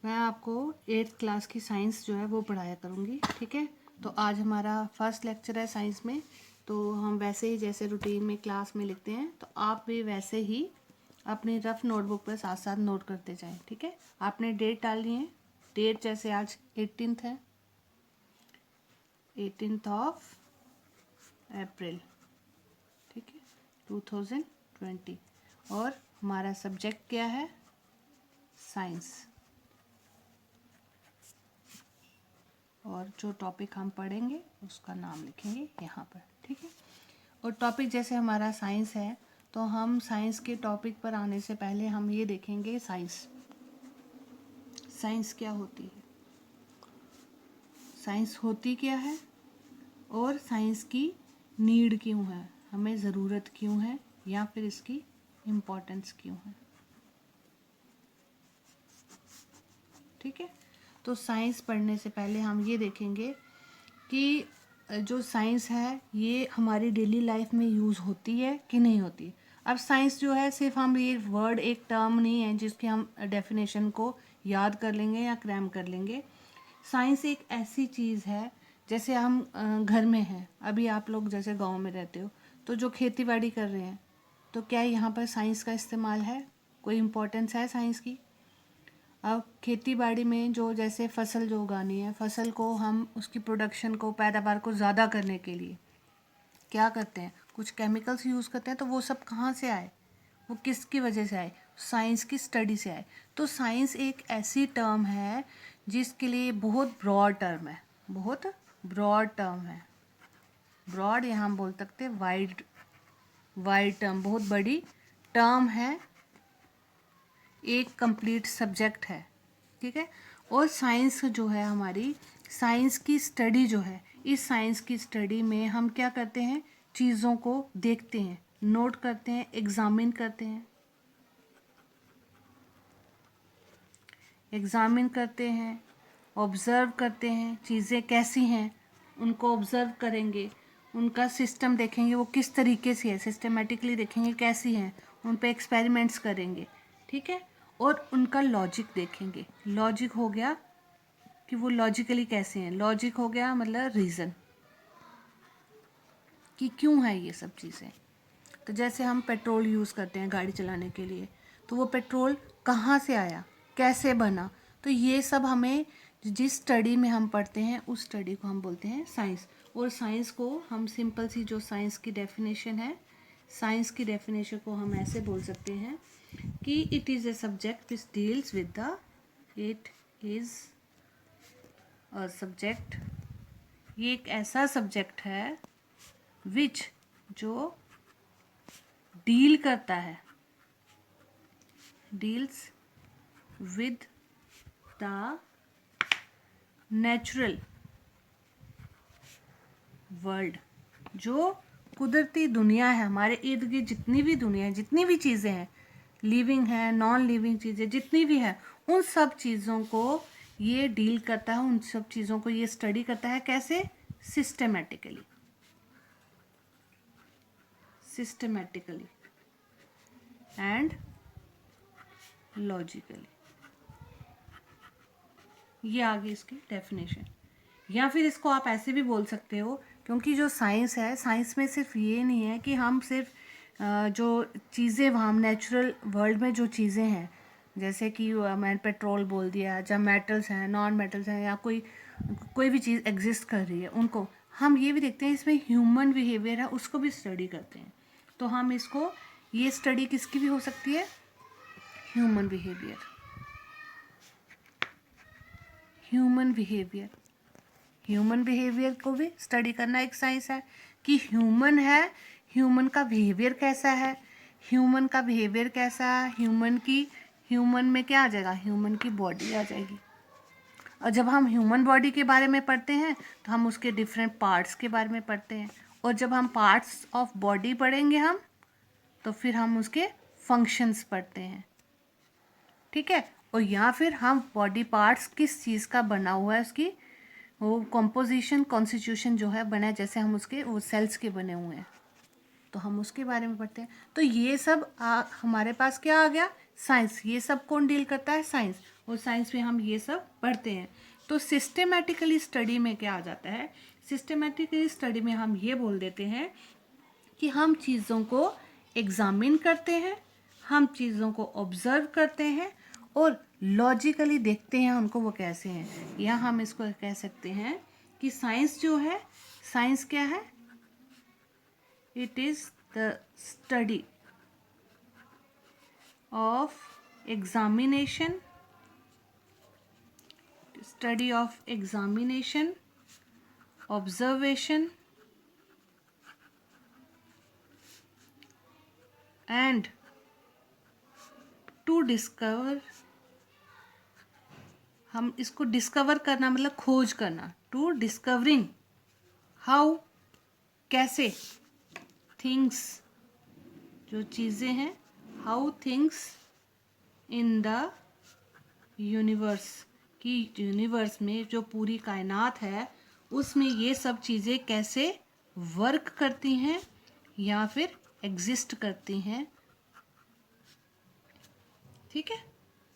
मैं आपको 8th class की साइंस जो है वो पढ़ाया करूँगी। ठीक है, तो आज हमारा फर्स्ट लेक्चर है साइंस में। तो हम वैसे ही जैसे रूटीन में क्लास में लिखते हैं, तो आप भी वैसे ही अपनी रफ नोटबुक पर साथ साथ नोट करते जाएं। ठीक है, आपने डेट डालनी है। डेट जैसे आज 18th है, 18th ऑफ अप्रैल, ठीक है, 2020। और हमारा सब्जेक्ट क्या है? साइंस। और जो टॉपिक हम पढ़ेंगे उसका नाम लिखेंगे यहाँ पर। ठीक है, और टॉपिक जैसे हमारा साइंस है, तो हम साइंस के टॉपिक पर आने से पहले हम ये देखेंगे साइंस साइंस क्या होती है, साइंस होती क्या है, और साइंस की नीड क्यों है, हमें ज़रूरत क्यों है, या फिर इसकी इम्पोर्टेंस क्यों है। ठीक है, तो साइंस पढ़ने से पहले हम ये देखेंगे कि जो साइंस है ये हमारी डेली लाइफ में यूज़ होती है कि नहीं होती। अब साइंस जो है सिर्फ हम ये वर्ड एक टर्म नहीं है जिसकी हम डेफिनेशन को याद कर लेंगे या क्रैम कर लेंगे। साइंस एक ऐसी चीज़ है, जैसे हम घर में हैं, अभी आप लोग जैसे गांव में रहते हो, तो जो खेती बाड़ी कर रहे हैं, तो क्या यहाँ पर साइंस का इस्तेमाल है? कोई इम्पोर्टेंस है साइंस की? अब खेती बाड़ी में जो जैसे फसल जो उगानी है, फसल को हम उसकी प्रोडक्शन को, पैदावार को ज़्यादा करने के लिए क्या करते हैं? कुछ केमिकल्स यूज़ करते हैं। तो वो सब कहाँ से आए? वो किसकी वजह से आए? साइंस की स्टडी से आए। तो साइंस एक ऐसी टर्म है जिसके लिए बहुत ब्रॉड टर्म है, बहुत ब्रॉड टर्म है। ब्रॉड यहाँ हम बोल सकते हैं वाइड, वाइड टर्म, बहुत बड़ी टर्म है, एक कंप्लीट सब्जेक्ट है। ठीक है, और साइंस जो है हमारी, साइंस की स्टडी जो है, इस साइंस की स्टडी में हम क्या करते हैं? चीज़ों को देखते हैं, नोट करते हैं, एग्जामिन करते हैं, एग्जामिन करते हैं, ऑब्ज़र्व करते हैं, चीज़ें कैसी हैं उनको ऑब्ज़र्व करेंगे, उनका सिस्टम देखेंगे वो किस तरीके से है, सिस्टमेटिकली देखेंगे कैसी हैं, उन पे एक्सपेरिमेंट्स करेंगे। ठीक है, और उनका लॉजिक देखेंगे। लॉजिक हो गया कि वो लॉजिकली कैसे हैं, लॉजिक हो गया मतलब रीज़न कि क्यों है ये सब चीज़ें। तो जैसे हम पेट्रोल यूज़ करते हैं गाड़ी चलाने के लिए, तो वो पेट्रोल कहाँ से आया, कैसे बना, तो ये सब हमें जिस स्टडी में हम पढ़ते हैं उस स्टडी को हम बोलते हैं साइंस। और साइंस को हम सिंपल सी जो साइंस की डेफिनेशन है, साइंस की डेफिनेशन को हम ऐसे बोल सकते हैं कि it is a subject which deals with the, it is a subject, ये एक ऐसा सब्जेक्ट है विच, जो डील करता है, deals with the natural world, जो कुदरती दुनिया है, हमारे इर्द गिर्द जितनी भी दुनिया है, जितनी भी चीज़ें हैं, लिविंग है, नॉन लिविंग चीज़ें जितनी भी है, उन सब चीज़ों को ये डील करता है, उन सब चीज़ों को ये स्टडी करता है। कैसे? Systematically, systematically and logically. ये आ गई इसकी डेफिनेशन। या फिर इसको आप ऐसे भी बोल सकते हो, क्योंकि जो साइंस है, साइंस में सिर्फ ये नहीं है कि हम सिर्फ जो चीज़ें वहाँ नेचुरल वर्ल्ड में जो चीज़ें हैं, जैसे कि मैंने पेट्रोल बोल दिया, जब मेटल्स हैं, नॉन मेटल्स हैं, या कोई भी चीज़ एग्जिस्ट कर रही है, उनको हम ये भी देखते हैं। इसमें ह्यूमन बिहेवियर है, उसको भी स्टडी करते हैं। तो हम इसको, ये स्टडी किसकी भी हो सकती है? Human behaviour, human behaviour, human behaviour को भी स्टडी करना एक साइंस है कि ह्यूमन है, ह्यूमन का बिहेवियर कैसा है, ह्यूमन का बिहेवियर कैसा है, ह्यूमन में क्या आ जाएगा? ह्यूमन की बॉडी आ जाएगी। और जब हम ह्यूमन बॉडी के बारे में पढ़ते हैं तो हम उसके डिफरेंट पार्ट्स के बारे में पढ़ते हैं, और जब हम पार्ट्स ऑफ बॉडी पढ़ेंगे हम, तो फिर हम उसके फंक्शंस पढ़ते हैं। ठीक है, और या फिर हम बॉडी पार्ट्स किस चीज़ का बना हुआ है, उसकी वो कॉम्पोजिशन, कॉन्स्टिट्यूशन जो है बना है, जैसे हम उसके वो सेल्स के बने हुए हैं, तो हम उसके बारे में पढ़ते हैं। तो ये सब हमारे पास क्या आ गया? साइंस। ये सब कौन डील करता है? साइंस। और साइंस में हम ये सब पढ़ते हैं। तो सिस्टेमेटिकली स्टडी में क्या आ जाता है, सिस्टेमेटिकली स्टडी में हम ये बोल देते हैं कि हम चीज़ों को एग्जामिन करते हैं, हम चीज़ों को ऑब्जर्व करते हैं और लॉजिकली देखते हैं उनको वो कैसे हैं। या हम इसको कह सकते हैं कि साइंस जो है, साइंस क्या है, it is the study of examination, study of examination, observation and to discover, हम इसको डिस्कवर करना मतलब खोज करना, टू डिस्कवरिंग हाउ, कैसे, थिंग्स, जो चीज़ें हैं, how things in the universe, कि यूनिवर्स में जो पूरी कायनात है उसमें ये सब चीज़ें कैसे वर्क करती हैं या फिर एग्जिस्ट करती हैं। ठीक है,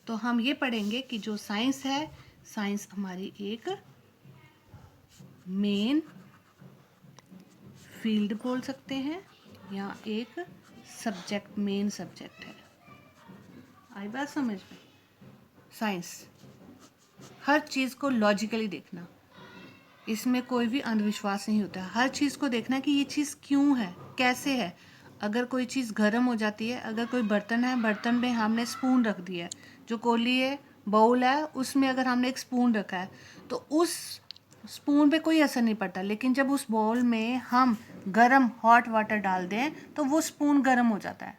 तो हम ये पढ़ेंगे कि जो साइंस है, साइंस हमारी एक मेन फील्ड बोल सकते हैं या एक सब्जेक्ट, मेन सब्जेक्ट है। आई बात समझ में? साइंस हर चीज़ को लॉजिकली देखना, इसमें कोई भी अंधविश्वास नहीं होता। हर चीज़ को देखना कि ये चीज़ क्यों है, कैसे है। अगर कोई चीज़ गर्म हो जाती है, अगर कोई बर्तन है, बर्तन में हमने स्पून रख दिया है, जो कोली है, बाउल है, उसमें अगर हमने एक स्पून रखा है तो उस स्पून पे कोई असर नहीं पड़ता। लेकिन जब उस बाउल में हम गर्म हॉट वाटर डाल दें तो वो स्पून गर्म हो जाता है।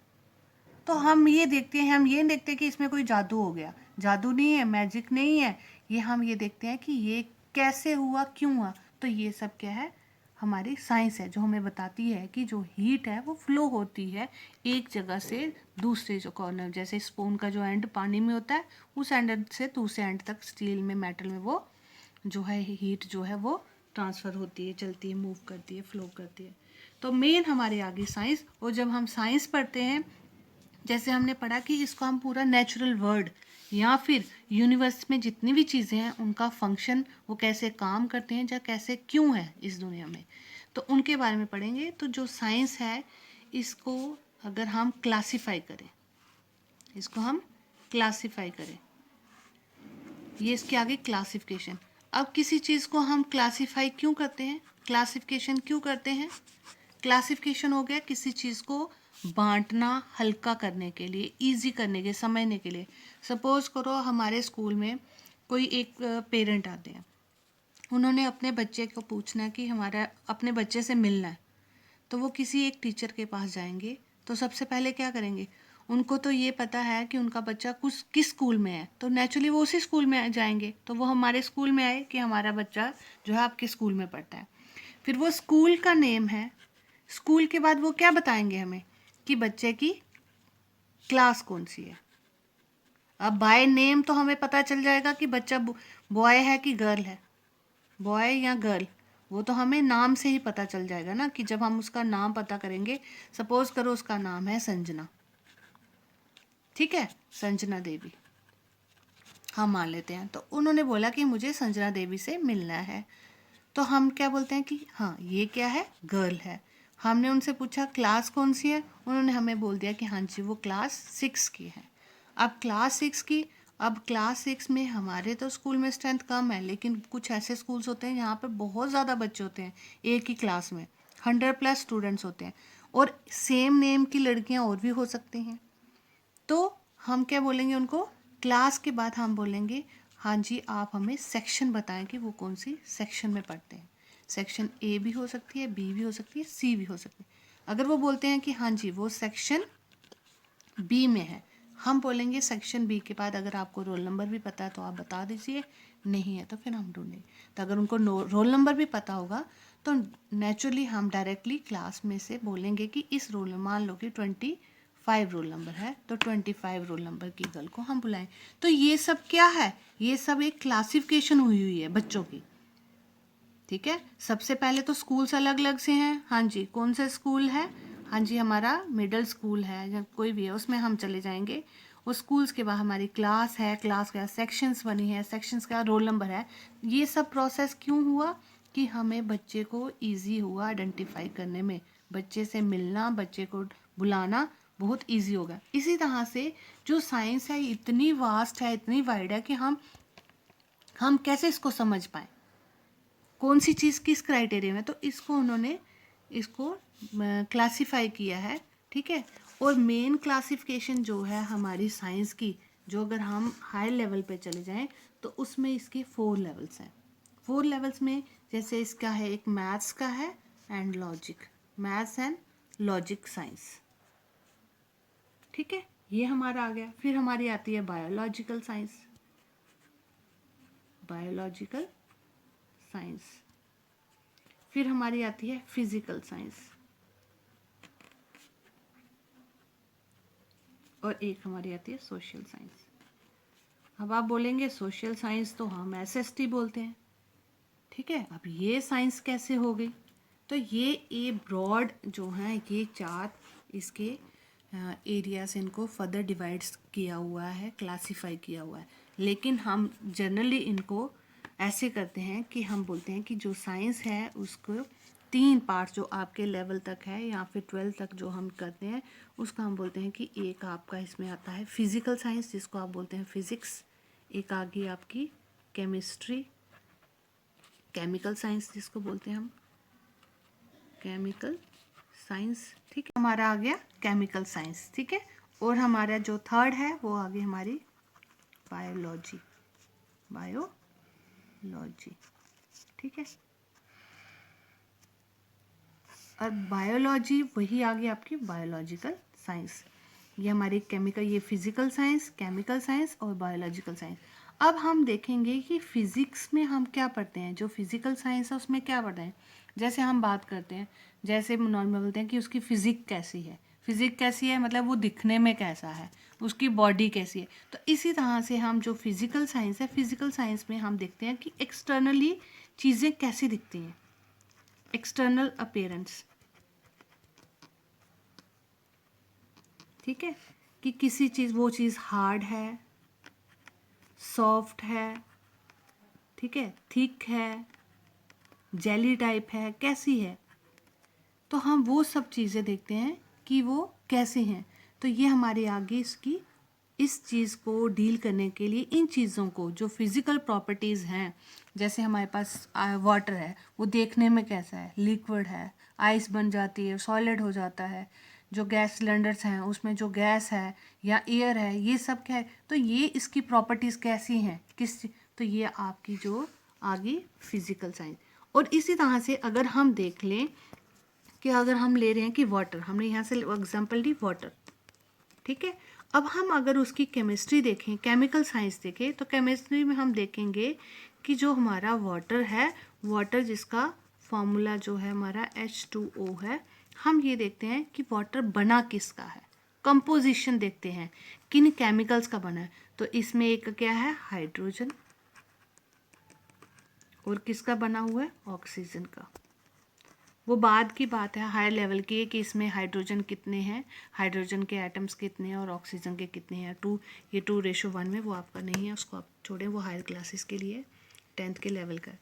तो हम ये देखते हैं, हम ये नहीं देखते कि इसमें कोई जादू हो गया, जादू नहीं है, मैजिक नहीं है, ये हम ये देखते हैं कि ये कैसे हुआ, क्यों हुआ। तो ये सब क्या है, हमारी साइंस है, जो हमें बताती है कि जो हीट है वो फ्लो होती है एक जगह से दूसरे जो कॉर्नर, जैसे स्पून का जो एंड पानी में होता है, उस एंड से दूसरे एंड तक स्टील में, मेटल में वो जो है हीट जो है वो ट्रांसफ़र होती है, चलती है, मूव करती है, फ्लो करती है। तो मेन हमारे आगे साइंस। और जब हम साइंस पढ़ते हैं, जैसे हमने पढ़ा कि इसको हम पूरा नेचुरल वर्ल्ड या फिर यूनिवर्स में जितनी भी चीज़ें हैं उनका फंक्शन, वो कैसे काम करते हैं या कैसे क्यों है इस दुनिया में, तो उनके बारे में पढ़ेंगे। तो जो साइंस है, इसको अगर हम क्लासीफाई करें, इसको हम क्लासीफाई करें, ये इसके आगे क्लासिफिकेशन। अब किसी चीज़ को हम क्लासीफाई क्यों करते हैं, क्लासिफिकेशन क्यों करते हैं? क्लासिफिकेशन हो गया किसी चीज़ को बांटना, हल्का करने के लिए, इजी करने के, समझने के लिए। सपोज करो हमारे स्कूल में कोई एक पेरेंट आते हैं, उन्होंने अपने बच्चे को पूछना है कि हमारा अपने बच्चे से मिलना है, तो वो किसी एक टीचर के पास जाएंगे। तो सबसे पहले क्या करेंगे, उनको तो ये पता है कि उनका बच्चा किस स्कूल में है, तो नेचुरली वो उसी स्कूल में जाएंगे। तो वो हमारे स्कूल में आए कि हमारा बच्चा जो है आपके स्कूल में पढ़ता है, फिर वो स्कूल का नेम है। स्कूल के बाद वो क्या बताएंगे हमें कि बच्चे की क्लास कौन सी है। अब बाय नेम तो हमें पता चल जाएगा कि बच्चा बॉय है कि गर्ल है, बॉय या गर्ल, वो तो हमें नाम से ही पता चल जाएगा ना, कि जब हम उसका नाम पता करेंगे। सपोज करो उसका नाम है संजना, ठीक है, संजना देवी हम मान लेते हैं। तो उन्होंने बोला कि मुझे संजना देवी से मिलना है, तो हम क्या बोलते हैं कि हाँ ये क्या है, गर्ल है। हमने उनसे पूछा क्लास कौन सी है, उन्होंने हमें बोल दिया कि हाँ जी वो क्लास 6 की है। अब क्लास 6 की, अब क्लास 6 में हमारे तो स्कूल में स्ट्रेंथ कम है, लेकिन कुछ ऐसे स्कूल्स होते हैं जहाँ पर बहुत ज़्यादा बच्चे होते हैं, एक ही क्लास में 100+ स्टूडेंट्स होते हैं, और सेम नेम की लड़कियाँ और भी हो सकती हैं। तो हम क्या बोलेंगे उनको, क्लास के बाद हम बोलेंगे हाँ जी आप हमें सेक्शन बताएं कि वो कौन सी सेक्शन में पढ़ते हैं। सेक्शन ए भी हो सकती है, बी भी हो सकती है, सी भी हो सकती है। अगर वो बोलते हैं कि हाँ जी वो सेक्शन बी में है, हम बोलेंगे सेक्शन बी के बाद अगर आपको रोल नंबर भी पता है तो आप बता दीजिए, नहीं है तो फिर हम ढूंढेंगे। तो अगर उनको रोल नंबर भी पता होगा तो नेचुरली हम डायरेक्टली क्लास में से बोलेंगे कि इस रोल, मान लो कि 25 रोल नंबर है, तो 25 रोल नंबर की गर्ल को हम बुलाएं। तो ये सब क्या है, ये सब एक क्लासिफिकेशन हुई है बच्चों की। ठीक है, सबसे पहले तो स्कूल्स अलग अलग से हैं। हाँ जी कौन सा स्कूल है, हाँ जी हमारा मिडिल स्कूल है या कोई भी है, उसमें हम चले जाएंगे और स्कूल्स के बाद हमारी क्लास है, क्लास के बाद सेक्शंस बनी है, सेक्शंस का रोल नंबर है। ये सब प्रोसेस क्यों हुआ कि हमें बच्चे को ईजी हुआ आइडेंटिफाई करने में, बच्चे से मिलना, बच्चे को बुलाना बहुत ईजी होगा। इसी तरह से जो साइंस है इतनी वास्ट है, इतनी वाइड है कि हम कैसे इसको समझ पाएँ, कौन सी चीज़ किस क्राइटेरिया में, तो इसको उन्होंने इसको क्लासिफाई किया है, ठीक है। और मेन क्लासिफिकेशन जो है हमारी साइंस की, जो अगर हम हाई लेवल पे चले जाएं तो उसमें इसके 4 लेवल्स हैं। 4 लेवल्स में जैसे इसका है, एक मैथ्स का है and logic, maths and logic science, ठीक है, ये हमारा आ गया। फिर हमारी आती है बायोलॉजिकल साइंस, बायोलॉजिकल साइंस। फिर हमारी आती है फिजिकल साइंस, और एक हमारी आती है सोशल साइंस। अब आप बोलेंगे सोशल साइंस तो हम एसएसटी बोलते हैं, ठीक है। अब ये साइंस कैसे हो गई, तो ये ब्रॉड जो है ये 4 इसके एरिया से इनको फर्दर डिवाइड्स किया हुआ है, क्लासिफाई किया हुआ है। लेकिन हम जनरली इनको ऐसे करते हैं कि हम बोलते हैं कि जो साइंस है उसको 3 पार्ट्स जो आपके लेवल तक है या फिर 12 तक जो हम करते हैं उसका हम बोलते हैं कि एक आपका इसमें आता है फिजिकल साइंस जिसको आप बोलते हैं फिजिक्स, एक आ गई आपकी केमिस्ट्री, केमिकल साइंस जिसको बोलते हैं हम केमिकल साइंस, ठीक है, हमारा आ गया केमिकल साइंस, ठीक है। और हमारा जो थर्ड है वो आ गई हमारी बायोलॉजी, बायोलॉजी, ठीक है। और बायोलॉजी वही आ गई आपकी बायोलॉजिकल साइंस, ये हमारी केमिकल, ये फिजिकल साइंस, केमिकल साइंस और बायोलॉजिकल साइंस। अब हम देखेंगे कि फिजिक्स में हम क्या पढ़ते हैं, जो फिजिकल साइंस है उसमें क्या पढ़ते हैं। जैसे हम बात करते हैं, जैसे नॉर्मल बोलते हैं कि उसकी फिजिक कैसी है, फिजिक कैसी है मतलब वो दिखने में कैसा है, उसकी बॉडी कैसी है। तो इसी तरह से हम जो फिजिकल साइंस है, फिजिकल साइंस में हम देखते हैं कि एक्सटर्नली चीज़ें कैसी दिखती हैं, एक्सटर्नल अपीयरेंस, ठीक है, कि किसी चीज़, वो चीज़ हार्ड है, सॉफ्ट है, ठीक है, थिक है, जेली टाइप है, कैसी है। तो हम वो सब चीज़ें देखते हैं कि वो कैसे हैं। तो ये हमारे आगे इसकी, इस चीज़ को डील करने के लिए इन चीज़ों को जो फिज़िकल प्रॉपर्टीज़ हैं, जैसे हमारे पास वाटर है, वो देखने में कैसा है, लिक्विड है, आइस बन जाती है, सॉलिड हो जाता है। जो गैस सिलेंडर्स हैं उसमें जो गैस है या एयर है, ये सब क्या है, तो ये इसकी प्रॉपर्टीज़ कैसी हैं, तो ये आपकी जो आगे फिज़िकल साइंस। और इसी तरह से अगर हम देख लें कि अगर हम ले रहे हैं कि वाटर, हमने यहाँ से एग्जांपल ली वाटर, ठीक है। अब हम अगर उसकी केमिस्ट्री देखें, केमिकल साइंस देखें, तो केमिस्ट्री में हम देखेंगे कि जो हमारा वाटर है, वाटर जिसका फॉर्मूला जो है हमारा H2O है, हम ये देखते हैं कि वाटर बना किसका है, कंपोजिशन देखते हैं किन केमिकल्स का बना है। तो इसमें एक क्या है, हाइड्रोजन, और किसका बना हुआ है, ऑक्सीजन का। वो बाद की बात है, हायर लेवल की है कि इसमें हाइड्रोजन कितने हैं, हाइड्रोजन के एटम्स कितने हैं और ऑक्सीजन के कितने हैं, 2, ये 2:1 में, वो आपका नहीं है, उसको आप छोड़ें, वो हायर क्लासेस के लिए 10th के लेवल का।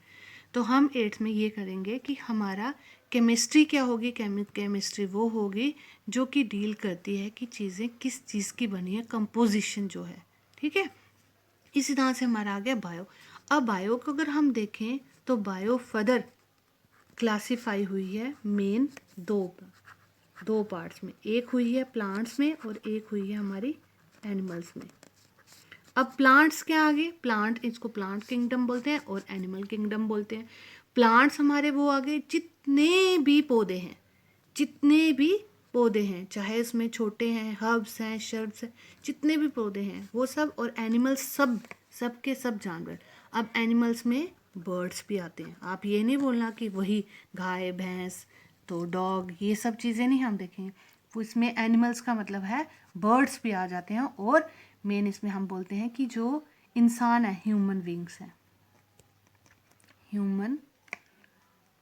तो हम 8th में ये करेंगे कि हमारा केमिस्ट्री क्या होगी, केमिस्ट्री वो होगी जो कि डील करती है कि चीज़ें किस चीज़ की बनी है, कंपोजिशन जो है, ठीक है। इसी तरह से हमारा आ गया बायो। अब बायो को अगर हम देखें तो बायो फर्दर क्लासिफाई हुई है मेन दो पार्ट्स में, एक हुई है प्लांट्स में और एक हुई है हमारी एनिमल्स में। अब प्लांट्स क्या आ गए, प्लांट, इसको प्लांट किंगडम बोलते हैं और एनिमल किंगडम बोलते हैं। प्लांट्स हमारे वो आ गए जितने भी पौधे हैं, जितने भी पौधे हैं, चाहे उसमें छोटे हैं, हर्ब्स हैं, शर्ब्स हैं, जितने भी पौधे हैं वो सब, और एनिमल्स सब के सब जानवर। अब एनिमल्स में बर्ड्स भी आते हैं, आप ये नहीं बोलना कि वही गाय भैंस तो डॉग, ये सब चीज़ें नहीं हम देखेंगे, वो इसमें एनिमल्स का मतलब है बर्ड्स भी आ जाते हैं। और मेन इसमें हम बोलते हैं कि जो इंसान है, ह्यूमन बींग्स हैं, ह्यूमन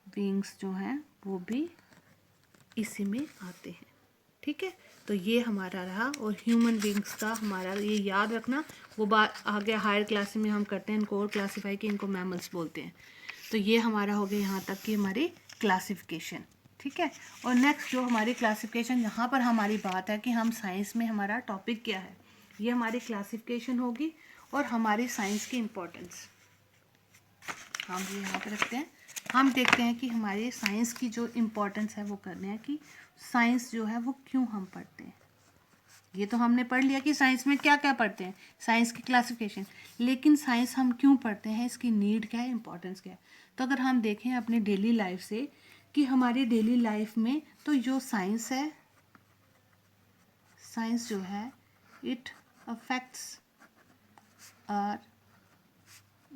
बींग्स जो हैं वो भी इसी में आते हैं, ठीक है, तो ये हमारा रहा। और ह्यूमन बींग्स का हमारा ये याद रखना, वो बात आगे हायर क्लास में हम करते हैं इनको और क्लासीफाई कि इनको मैमल्स बोलते हैं। तो ये हमारा हो गया यहाँ तक की हमारी क्लासिफिकेशन। ठीक है, और नेक्स्ट जो हमारी क्लासिफिकेशन, यहाँ पर हमारी बात है कि हम साइंस में हमारा टॉपिक क्या है, ये हमारी क्लासिफिकेशन होगी और हमारी साइंस की इम्पोर्टेंस हम ये यहाँ पे रखते हैं। हम देखते हैं कि हमारी साइंस की जो इम्पोर्टेंस है वो करने हैं कि साइंस जो है वो क्यों हम पढ़ते हैं। ये तो हमने पढ़ लिया कि साइंस में क्या क्या पढ़ते हैं, साइंस की क्लासिफिकेशन, लेकिन साइंस हम क्यों पढ़ते हैं, इसकी नीड क्या है, इंपॉर्टेंस क्या है। तो अगर हम देखें अपनी डेली लाइफ से कि हमारी डेली लाइफ में तो जो साइंस है, साइंस जो है it affects our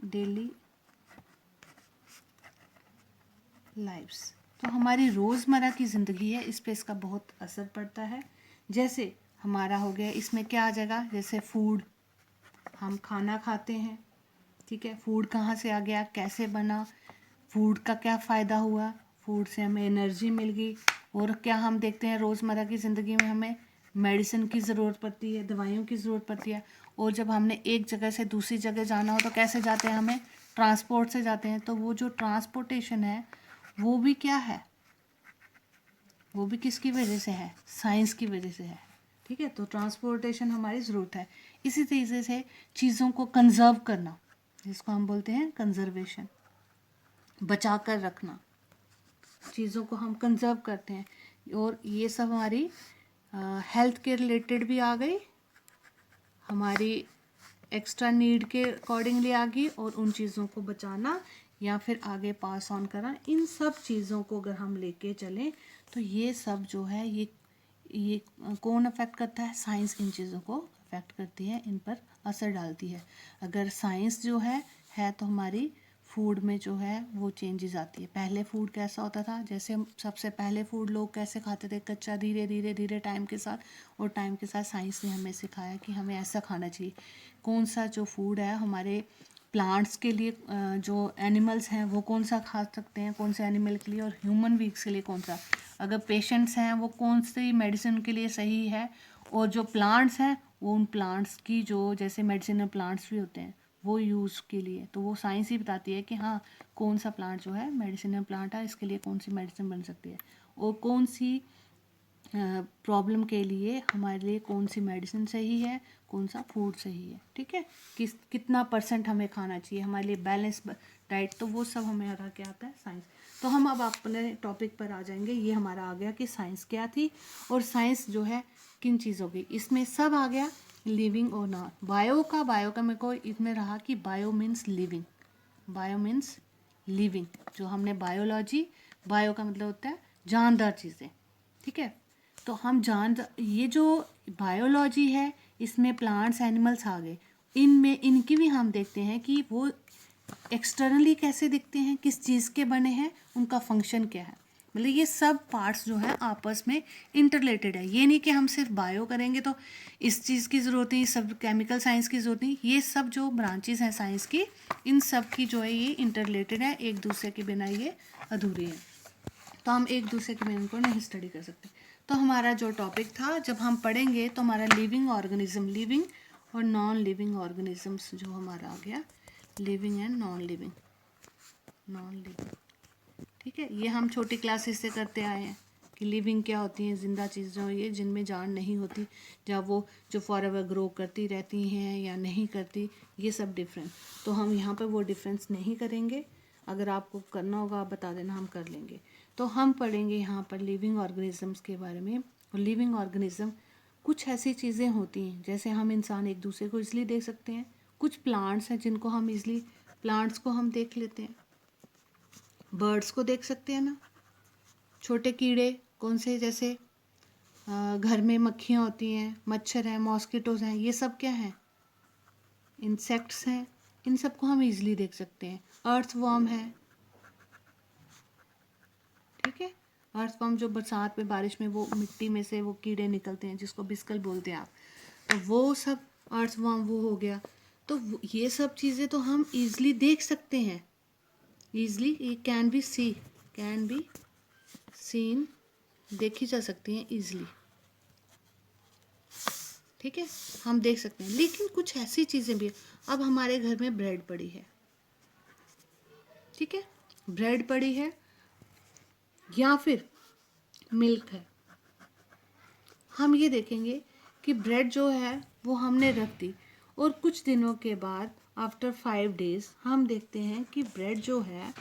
daily lifes. तो हमारी रोज़मर्रा की ज़िंदगी है, इस पे इसका बहुत असर पड़ता है। जैसे हमारा हो गया, इसमें क्या आ जाएगा, जैसे फूड, हम खाना खाते हैं, ठीक है, फूड कहाँ से आ गया, कैसे बना, फूड का क्या फ़ायदा हुआ, फूड से हमें एनर्जी मिल गई। और क्या हम देखते हैं रोज़मर्रा की ज़िंदगी में हमें मेडिसिन की ज़रूरत पड़ती है, दवाइयों की ज़रूरत पड़ती है। और जब हमने एक जगह से दूसरी जगह जाना हो तो कैसे जाते हैं, हमें ट्रांसपोर्ट से जाते हैं। तो वो जो ट्रांसपोर्टेशन है वो भी क्या है, वो भी किसकी वजह से है, साइंस की वजह से है। ठीक है, तो ट्रांसपोर्टेशन हमारी ज़रूरत है। इसी तरीके से चीज़ों को कंजर्व करना, जिसको हम बोलते हैं कंजर्वेशन, बचा कर रखना, चीज़ों को हम कंजर्व करते हैं। और ये सब हमारी हेल्थ के रिलेटेड भी आ गई, हमारी एक्स्ट्रा नीड के अकॉर्डिंगली आ गई, और उन चीज़ों को बचाना या फिर आगे पास ऑन करना, इन सब चीज़ों को अगर हम लेके चलें तो ये सब जो है ये कौन अफेक्ट करता है, साइंस इन चीज़ों को अफेक्ट करती है, इन पर असर डालती है। अगर साइंस जो है तो हमारी फूड में जो है वो चेंजेस आती है। पहले फूड कैसा होता था, जैसे हम सबसे पहले फूड लोग कैसे खाते थे, कच्चा, धीरे धीरे धीरे टाइम के साथ, और टाइम के साथ साइंस ने हमें सिखाया कि हमें ऐसा खाना चाहिए। कौन सा जो फूड है हमारे प्लांट्स के लिए, जो एनिमल्स हैं वो कौन सा खा सकते हैं, कौन से एनिमल के लिए, और ह्यूमन बींग्स के लिए कौन सा, अगर पेशेंट्स हैं वो कौन सी मेडिसिन के लिए सही है, और जो प्लांट्स हैं वो उन प्लांट्स की जो, जैसे मेडिसिनल प्लांट्स भी होते हैं वो यूज़ के लिए, तो वो साइंस ही बताती है कि हाँ कौन सा प्लांट जो है मेडिसिनल प्लांट है, इसके लिए कौन सी मेडिसिन बन सकती है, और कौन सी प्रॉब्लम के लिए हमारे लिए कौन सी मेडिसिन सही है, कौन सा फूड सही है। ठीक है, कितना परसेंट हमें खाना चाहिए, हमारे लिए बैलेंस डाइट, तो वो सब हमारा क्या आता है, साइंस। तो हम अब अपने टॉपिक पर आ जाएंगे। ये हमारा आ गया कि साइंस क्या थी और साइंस जो है किन चीज़ों की, इसमें सब आ गया, लिविंग और नॉन। बायो का मेरे को इसमें रहा कि bio means living, bio means living, जो हमने बायोलॉजी, बायो का मतलब होता है जानदार चीज़ें। ठीक है, तो हम ये जो बायोलॉजी है इसमें प्लांट्स एनिमल्स आ गए, इनमें इनकी भी हम देखते हैं कि वो एक्सटर्नली कैसे दिखते हैं, किस चीज़ के बने हैं, उनका फंक्शन क्या है। मतलब ये सब पार्ट्स जो है आपस में इंटरलेटेड है। ये नहीं कि हम सिर्फ बायो करेंगे तो इस चीज़ की ज़रूरत नहीं, सब केमिकल साइंस की ज़रूरत नहीं, ये सब जो ब्रांचेस हैं साइंस की, इन सब की जो है ये इंटरलेटेड है, एक दूसरे के बिना ये अधूरे हैं। तो हम एक दूसरे के बिना इनको नहीं स्टडी कर सकते। तो हमारा जो टॉपिक था, जब हम पढ़ेंगे तो हमारा लिविंग ऑर्गेनिज्म, लिविंग और नॉन लिविंग ऑर्गेनिजम्स जो हमारा आ गया, living and non living, non living. ठीक है, ये हम छोटी क्लासेस से करते आए हैं कि लिविंग क्या होती है, ज़िंदा चीज़ें हो ये जिनमें जान नहीं होती, जब वो जो फॉरएवर ग्रो करती रहती हैं या नहीं करती, ये सब डिफरेंस। तो हम यहाँ पे वो डिफरेंस नहीं करेंगे, अगर आपको करना होगा आप बता देना, हम कर लेंगे। तो हम पढ़ेंगे यहाँ पर लिविंग ऑर्गेनिजम्स के बारे में। और लिविंग ऑर्गेनिज्म कुछ ऐसी चीज़ें होती हैं, जैसे हम इंसान एक दूसरे को ईजिली देख सकते हैं, कुछ प्लांट्स हैं जिनको हम ईजिली, प्लांट्स को हम देख लेते हैं, बर्ड्स को देख सकते हैं ना, छोटे कीड़े कौन से, जैसे घर में मक्खियाँ होती हैं, मच्छर हैं, मॉस्किटोज़ हैं, ये सब क्या हैं, इंसेक्ट्स हैं, इन सब को हम इजीली देख सकते हैं। अर्थवर्म है, ठीक है, अर्थवर्म जो बरसात में, बारिश में वो मिट्टी में से वो कीड़े निकलते हैं जिसको बिस्कल बोलते हैं आप, तो वो सब अर्थवर्म वो हो गया। तो ये सब चीज़ें तो हम इजीली देख सकते हैं, ईजली, ये कैन बी सीन, देखी जा सकती हैं ईजिली। ठीक है, हम देख सकते हैं। लेकिन कुछ ऐसी चीज़ें भी है, अब हमारे घर में ब्रेड पड़ी है, ठीक है, ब्रेड पड़ी है या फिर मिल्क है, हम ये देखेंगे कि ब्रेड जो है वो हमने रख दी और कुछ दिनों के बाद आफ्टर 5 डेज़ हम देखते हैं कि ब्रेड जो है,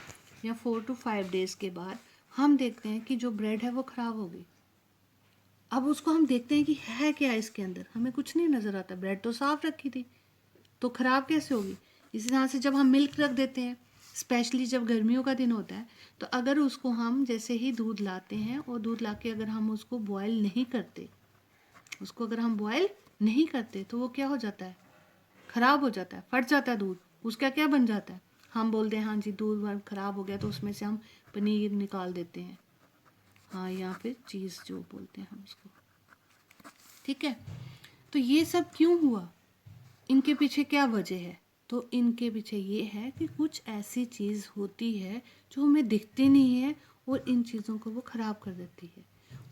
या 4 to 5 डेज़ के बाद हम देखते हैं कि जो ब्रेड है वो ख़राब हो गई। अब उसको हम देखते हैं कि है क्या इसके अंदर, हमें कुछ नहीं नज़र आता, ब्रेड तो साफ़ रखी थी, तो ख़राब कैसे होगी। इसी तरह से जब हम मिल्क रख देते हैं, स्पेशली जब गर्मियों का दिन होता है, तो अगर उसको हम जैसे ही दूध लाते हैं और दूध ला के अगर हम उसको बॉयल नहीं करते, उसको अगर हम बॉयल नहीं करते तो वो क्या हो जाता है, ख़राब हो जाता है, फट जाता है दूध, उसका क्या बन जाता है, हम बोलते हैं हाँ जी दूध ख़राब हो गया, तो उसमें से हम पनीर निकाल देते हैं, हाँ, या फिर चीज़ जो बोलते हैं हम उसको, ठीक है। तो ये सब क्यों हुआ, इनके पीछे क्या वजह है, तो इनके पीछे ये है कि कुछ ऐसी चीज़ होती है जो हमें दिखती नहीं है और इन चीज़ों को वो ख़राब कर देती है।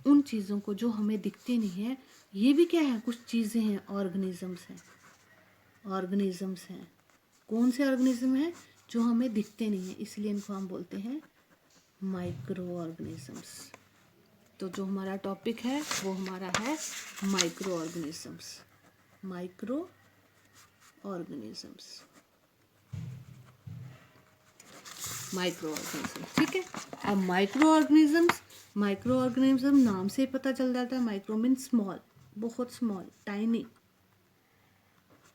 उन चीज़ों को जो हमें दिखती नहीं है, ये भी क्या है, कुछ चीज़ें हैं, ऑर्गेनिजम्स हैं, ऑर्गेनिजम्स हैं। कौन से ऑर्गेनिज्म हैं, जो हमें दिखते नहीं हैं, इसलिए इनको हम बोलते हैं माइक्रो ऑर्गेनिजम्स। तो जो हमारा टॉपिक है वो हमारा है micro organisms, micro organisms, micro organisms, ठीक है। अब माइक्रो ऑर्गेनिज्म नाम से ही पता चल जाता है, माइक्रो मीन स्मॉल, बहुत स्मॉल, टाइनी,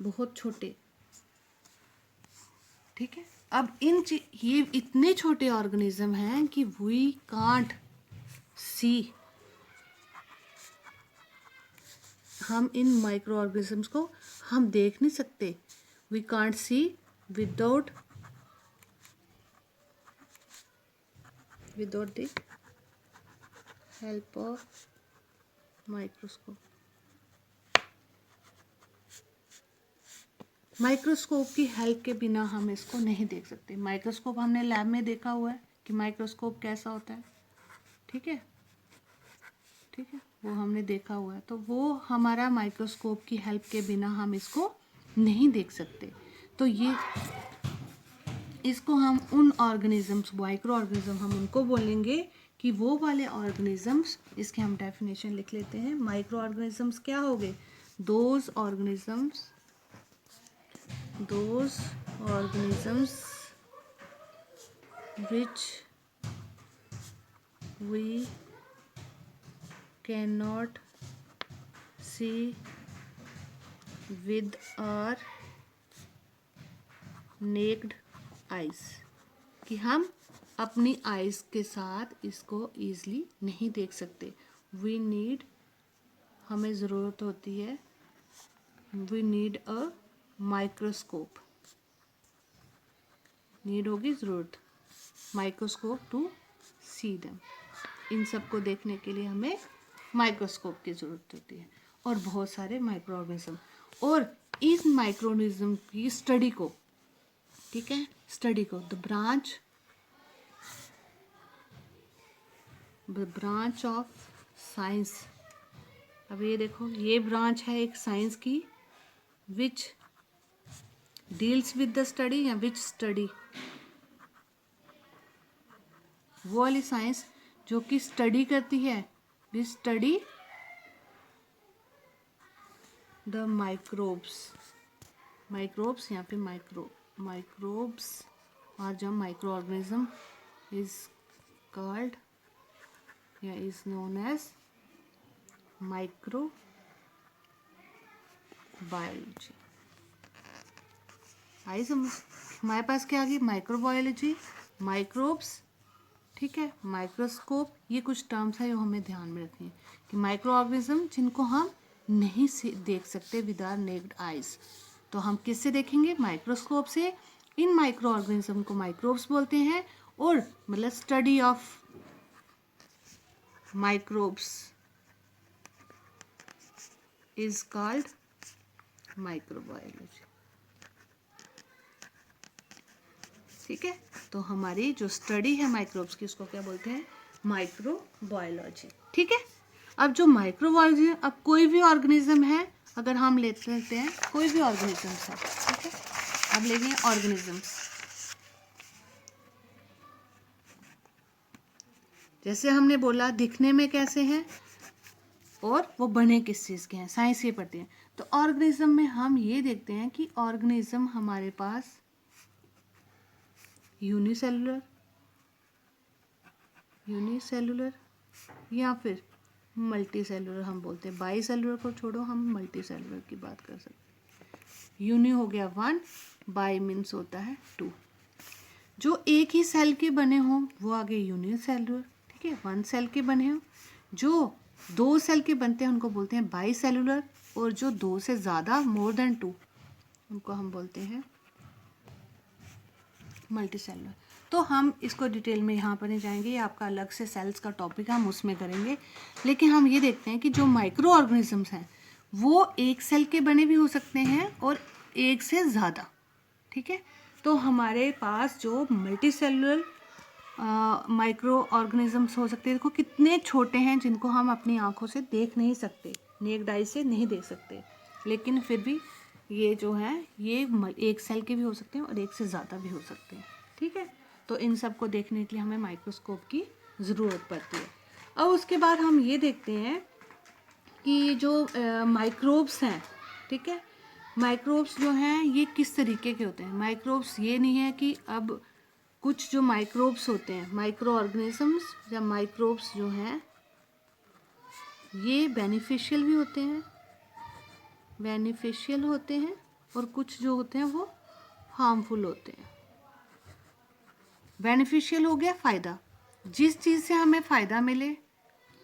बहुत छोटे, ठीक है। अब ये इतने छोटे ऑर्गेनिज्म हैं कि वी कांट सी, हम इन माइक्रो ऑर्गेनिजम्स को हम देख नहीं सकते, we can't see without the help of microscope. Microscope की हेल्प के बिना हम इसको नहीं देख सकते। माइक्रोस्कोप हमने लैब में देखा हुआ है कि माइक्रोस्कोप कैसा होता है, ठीक है, ठीक है, वो हमने देखा हुआ है, तो वो हमारा माइक्रोस्कोप की हेल्प के बिना हम इसको नहीं देख सकते। तो ये इसको हम उन ऑर्गेनिजम्स, माइक्रो ऑर्गेनिज्म, हम उनको बोलेंगे कि वो वाले ऑर्गेनिजम्स, इसके हम डेफिनेशन लिख लेते हैं। माइक्रो ऑर्गेनिजम्स क्या हो गए, those organisms which we cannot see with our naked eyes, कि हम अपनी आइज़ के साथ इसको ईज़िली नहीं देख सकते। वी नीड, हमें ज़रूरत होती है, we need a microscope, need होगी ज़रूरत, माइक्रोस्कोप टू सी देम, इन सब को देखने के लिए हमें माइक्रोस्कोप की ज़रूरत होती है। और बहुत सारे माइक्रो ऑर्गेनिज्म, और इस माइक्रो ऑर्गेनिज्म की स्टडी को, ठीक है, स्टडी को द ब्रांच ऑफ साइंस। अब ये देखो, ये ब्रांच है एक साइंस की, which deals with the study, या विच स्टडी, वो वाली साइंस जो कि स्टडी करती है, विच स्टडी द माइक्रोब्स या फिर माइक्रोब्स और जब माइक्रो ऑर्गेनिज्म इज कॉल्ड या is known as microbiology. आई समझ, हमारे पास क्या आ गई, माइक्रोबायोलॉजी, माइक्रोब्स, ठीक है, माइक्रोस्कोप, ये कुछ टर्म्स है जो हमें ध्यान में रखनी है कि माइक्रो ऑर्गेनिज्म जिनको हम नहीं देख सकते विद आवर नेक्ड आइज, तो हम किससे देखेंगे, माइक्रोस्कोप से। इन माइक्रो ऑर्गेनिज्म को माइक्रोब्स बोलते हैं, और मतलब study of microbes is called microbiology, ठीक है। तो हमारी जो स्टडी है माइक्रोब्स की, उसको क्या बोलते हैं, माइक्रोबायोलॉजी, ठीक है। अब जो माइक्रोबायोलॉजी, अब कोई भी ऑर्गेनिज्म है, अगर हम लेते हैं कोई भी ऑर्गेनिजम्स है, ठीक है, अब लेंगे ऑर्गेनिजम्स। जैसे हमने बोला दिखने में कैसे हैं और वो बने किस चीज़ के हैं, साइंस ये पढ़ते हैं। तो ऑर्गेनिज्म में हम ये देखते हैं कि ऑर्गेनिज्म हमारे पास यूनिसेलुलर या फिर मल्टी सेलुलर हम बोलते हैं। बाई सेलुलर को छोड़ो, हम मल्टी सेलुलर की बात कर सकते हैं। यूनि हो गया 1, बाई मीन्स होता है 2। जो एक ही सेल के बने हों वो आगे यूनिसेलुलर, ठीक है, 1 सेल के बने हों। जो 2 सेल के बनते हैं उनको बोलते हैं बाई सेलुलर, और जो 2 से ज़्यादा मोर देन 2 उनको हम बोलते हैं मल्टी सेलुलर। तो हम इसको डिटेल में यहाँ पर नहीं जाएंगे, ये आपका अलग से सेल्स का टॉपिक है, हम उसमें करेंगे। लेकिन हम ये देखते हैं कि जो माइक्रो ऑर्गेनिजम्स हैं वो एक सेल के बने भी हो सकते हैं और एक से ज़्यादा, ठीक है। तो हमारे पास जो मल्टी सेलुलर माइक्रो ऑर्गेनिजम्स हो सकते हैं, देखो कितने छोटे हैं जिनको हम अपनी आँखों से देख नहीं सकते, नेक्ड आई से नहीं देख सकते, लेकिन फिर भी ये जो है ये एक सेल के भी हो सकते हैं और एक से ज़्यादा भी हो सकते हैं, ठीक है। तो इन सब को देखने के लिए हमें माइक्रोस्कोप की ज़रूरत पड़ती है। अब उसके बाद हम ये देखते हैं कि जो माइक्रोब्स हैं, ठीक है, माइक्रोब्स जो हैं ये किस तरीके के होते हैं। माइक्रोब्स ये नहीं है कि अब कुछ जो माइक्रोब्स होते हैं, माइक्रो ऑर्गेनिजम्स या माइक्रोब्स जो हैं ये बेनिफिशियल भी होते हैं, और कुछ जो होते हैं वो हार्मफुल होते हैं। बेनिफिशियल हो गया फ़ायदा, जिस चीज़ से हमें फ़ायदा मिले,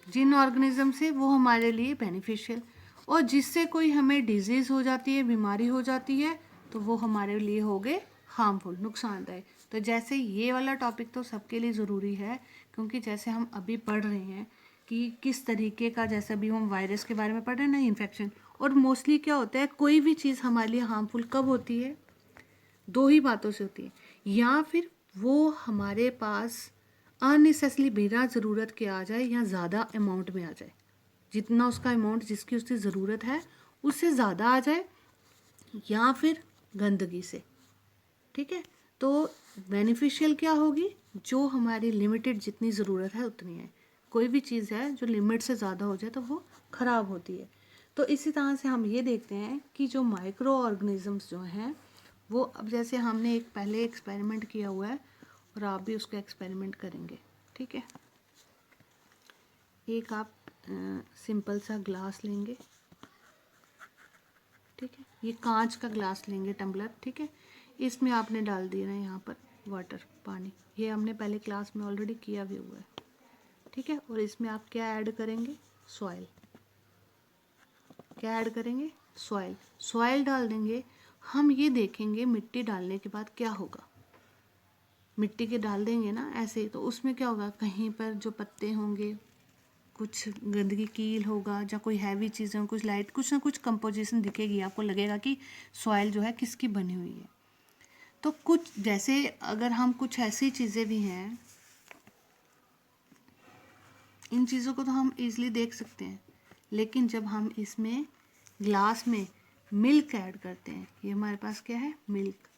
जिन ऑर्गेनिज्म से, वो हमारे लिए बेनिफिशियल, और जिससे कोई हमें डिजीज़ हो जाती है, बीमारी हो जाती है, तो वो हमारे लिए हो गए हार्मफुल, नुकसानदायक। तो जैसे ये वाला टॉपिक तो सबके लिए ज़रूरी है, क्योंकि जैसे हम अभी पढ़ रहे हैं कि किस तरीके का, जैसे अभी हम वायरस के बारे में पढ़ रहे हैं ना, इन्फेक्शन, और मोस्टली क्या होता है, कोई भी चीज़ हमारे लिए हार्मफुल कब होती है, 2 ही बातों से होती है, या फिर वो हमारे पास अननेसेसरी बिना ज़रूरत के आ जाए या ज़्यादा अमाउंट में आ जाए, जितना उसका अमाउंट जिसकी उसकी ज़रूरत है उससे ज़्यादा आ जाए, या फिर गंदगी से, ठीक है। तो बेनिफिशियल क्या होगी, जो हमारी लिमिटेड जितनी ज़रूरत है उतनी है। कोई भी चीज़ है जो लिमिट से ज़्यादा हो जाए तो वो ख़राब होती है। तो इसी तरह से हम ये देखते हैं कि जो माइक्रो ऑर्गेनिजम्स जो हैं वो, अब जैसे हमने एक पहले एक्सपेरिमेंट किया हुआ है और आप भी उसका एक्सपेरिमेंट करेंगे, ठीक है। एक आप सिंपल सा ग्लास लेंगे, ठीक है, ये कांच का ग्लास लेंगे, टम्बलर, ठीक है। इसमें आपने डाल दिया है यहाँ पर वाटर, पानी, ये हमने पहले क्लास में ऑलरेडी किया भी हुआ है, ठीक है। और इसमें आप क्या ऐड करेंगे, सॉइल, क्या ऐड करेंगे, सॉइल, सॉइल डाल देंगे। हम ये देखेंगे मिट्टी डालने के बाद क्या होगा, मिट्टी के डाल देंगे ना ऐसे ही, तो उसमें क्या होगा, कहीं पर जो पत्ते होंगे कुछ गंदगी, कील होगा, या कोई हैवी चीज़ें, कुछ लाइट, कुछ ना कुछ कंपोजिशन दिखेगी, आपको लगेगा कि सॉइल जो है किसकी बनी हुई है। तो कुछ जैसे अगर हम कुछ ऐसी चीज़ें भी हैं, इन चीज़ों को तो हम इजीली देख सकते हैं, लेकिन जब हम इसमें ग्लास में मिल्क ऐड करते हैं, ये हमारे पास क्या है, मिल्क,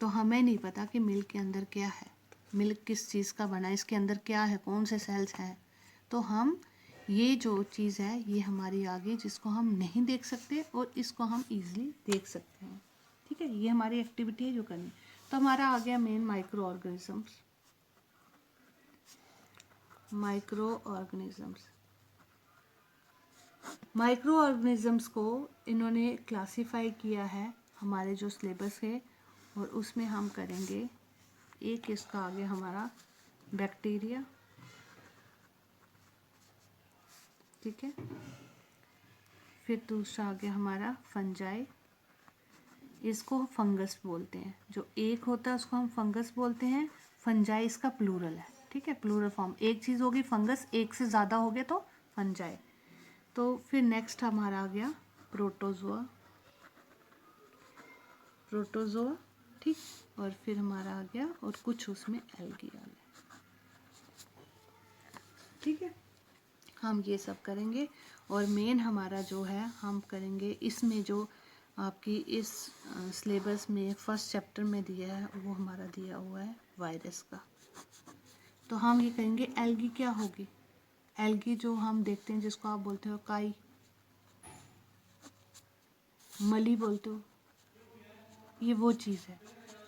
तो हमें नहीं पता कि मिल्क के अंदर क्या है, मिल्क किस चीज़ का बना है, इसके अंदर क्या है, कौन से सेल्स हैं। तो हम ये जो चीज़ है ये हमारी आगे, जिसको हम नहीं देख सकते और इसको हम इजीली देख सकते हैं, ठीक है। ये हमारी एक्टिविटी है जो करनी। तो हमारा आ गया main micro organisms. Micro organisms को इन्होंने क्लासीफाई किया है हमारे जो सिलेबस है, और उसमें हम करेंगे एक, इसका आ गया हमारा बैक्टीरिया, ठीक है। फिर दूसरा आ गया हमारा फंजाई, इसको फंगस बोलते हैं, जो एक होता है उसको हम फंगस बोलते हैं। फंजाई इसका प्लूरल है, ठीक है, प्लूरल फॉर्म, एक चीज़ होगी फंगस, एक से ज़्यादा हो गया तो फंजाई। तो फिर नेक्स्ट हमारा आ गया प्रोटोजोआ, ठीक, और फिर हमारा आ गया, और कुछ उसमें एल्गी आ गया, ठीक है। हम ये सब करेंगे, और मेन हमारा जो है हम करेंगे इसमें जो आपकी इस सिलेबस में फर्स्ट चैप्टर में दिया है वो हमारा दिया हुआ है वायरस का। तो हम ये करेंगे एल्गी क्या होगी। एल्गी जो हम देखते हैं जिसको आप बोलते हो काई, मली बोलते हो, ये वो चीज़ है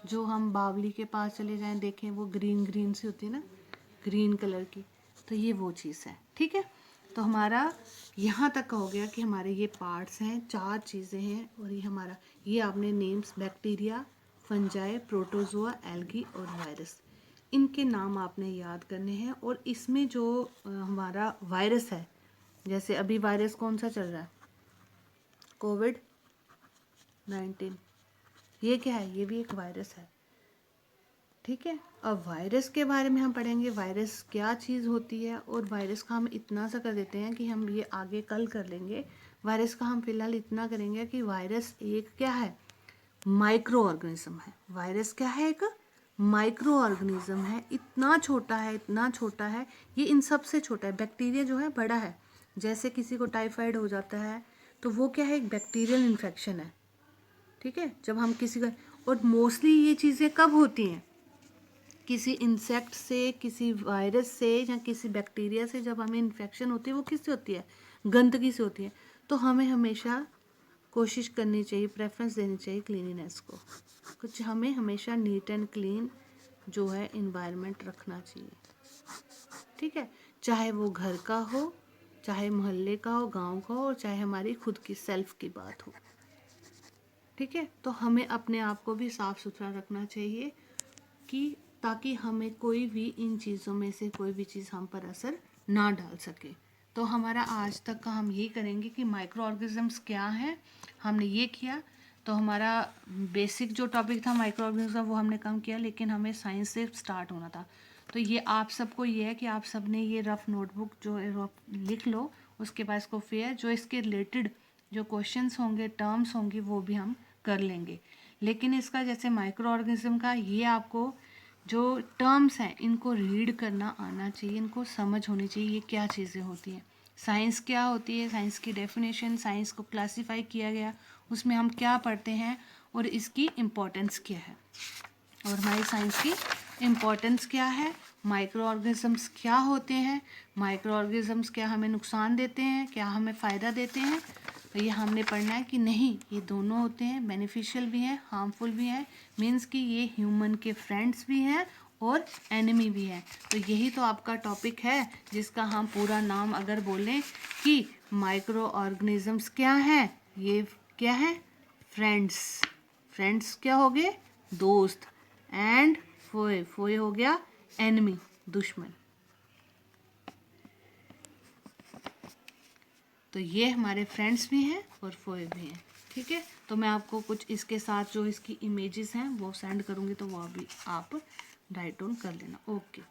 जो हम बावली के पास चले जाएं देखें वो ग्रीन ग्रीन सी होती है ना, ग्रीन कलर की, तो ये वो चीज़ है। ठीक है, तो हमारा यहाँ तक का हो गया कि हमारे ये पार्ट्स हैं, 4 चीज़ें हैं और ये हमारा ये आपने names bacteria, fungi, protozoa, algae और वायरस, इनके नाम आपने याद करने हैं। और इसमें जो हमारा वायरस है, जैसे अभी वायरस कौन सा चल रहा है, कोविड-19, ये क्या है, ये भी एक वायरस है। ठीक है, अब वायरस के बारे में हम पढ़ेंगे, वायरस क्या चीज़ होती है। और वायरस का हम इतना सा कर देते हैं कि हम ये आगे कल कर लेंगे। वायरस का हम फिलहाल इतना करेंगे कि वायरस एक क्या है, माइक्रो ऑर्गेनिज्म है। वायरस क्या है, एक माइक्रो ऑर्गेनिज्म है, इतना छोटा है, इतना छोटा है, ये इन सब से छोटा है। बैक्टीरिया जो है बड़ा है, जैसे किसी को टाइफाइड हो जाता है तो वो क्या है, एक बैक्टीरियल इन्फेक्शन है। ठीक है, जब हम किसी का, और मोस्टली ये चीज़ें कब होती हैं, किसी इंसेक्ट से, किसी वायरस से या किसी बैक्टीरिया से जब हमें इन्फेक्शन होती है वो किससे होती है, गंदगी से होती है। तो हमें हमेशा कोशिश करनी चाहिए, प्रेफरेंस देनी चाहिए क्लीनिनेस को। कुछ हमें हमेशा नीट एंड क्लीन जो है इन्वायरमेंट रखना चाहिए। ठीक है, चाहे वो घर का हो, चाहे मोहल्ले का हो, गांव का हो, और चाहे हमारी खुद की सेल्फ की बात हो। ठीक है, तो हमें अपने आप को भी साफ़ सुथरा रखना चाहिए कि ताकि हमें कोई भी इन चीज़ों में से कोई भी चीज़ हम पर असर ना डाल सके। तो हमारा आज तक का हम यही करेंगे कि माइक्रो ऑर्गेनिजम्स क्या हैं, हमने ये किया। तो हमारा बेसिक जो टॉपिक था माइक्रो ऑर्गेनिज्म वो हमने कम किया, लेकिन हमें साइंस से स्टार्ट होना था। तो ये आप सबको ये है कि आप सब ने ये रफ नोटबुक जो है लिख लो, उसके बाद इसको फिर जो इसके रिलेटेड जो क्वेश्चंस होंगे, टर्म्स होंगी, वो भी हम कर लेंगे। लेकिन इसका जैसे माइक्रो ऑर्गेनिज्म का ये आपको जो टर्म्स हैं इनको रीड करना आना चाहिए, इनको समझ होनी चाहिए ये क्या चीज़ें होती हैं। साइंस क्या होती है, साइंस की डेफिनेशन, साइंस को क्लासिफाई किया गया, उसमें हम क्या पढ़ते हैं और इसकी इम्पोर्टेंस क्या है, और हमारी साइंस की इम्पोर्टेंस क्या है, माइक्रो ऑर्गेनिजम्स क्या होते हैं, माइक्रो ऑर्गेनिजम्स क्या हमें नुकसान देते हैं, क्या हमें फ़ायदा देते हैं। तो ये हमने पढ़ना है कि नहीं, ये दोनों होते हैं, बेनिफिशियल भी हैं, हार्मफुल भी हैं, मीन्स कि ये ह्यूमन के फ्रेंड्स भी हैं और एनिमी भी हैं। तो यही तो आपका टॉपिक है जिसका हम पूरा नाम अगर बोलें कि माइक्रो ऑर्गेनिजम्स क्या हैं, ये क्या है, फ्रेंड्स। फ्रेंड्स क्या हो गए, दोस्त, एंड फोए, फोए हो गया एनिमी, दुश्मन। तो ये हमारे फ्रेंड्स भी हैं और फोए भी हैं। ठीक है, तो मैं आपको कुछ इसके साथ जो इसकी इमेजेस हैं वो सेंड करूँगी, तो वो भी आप राइट डाउन कर लेना। ओके।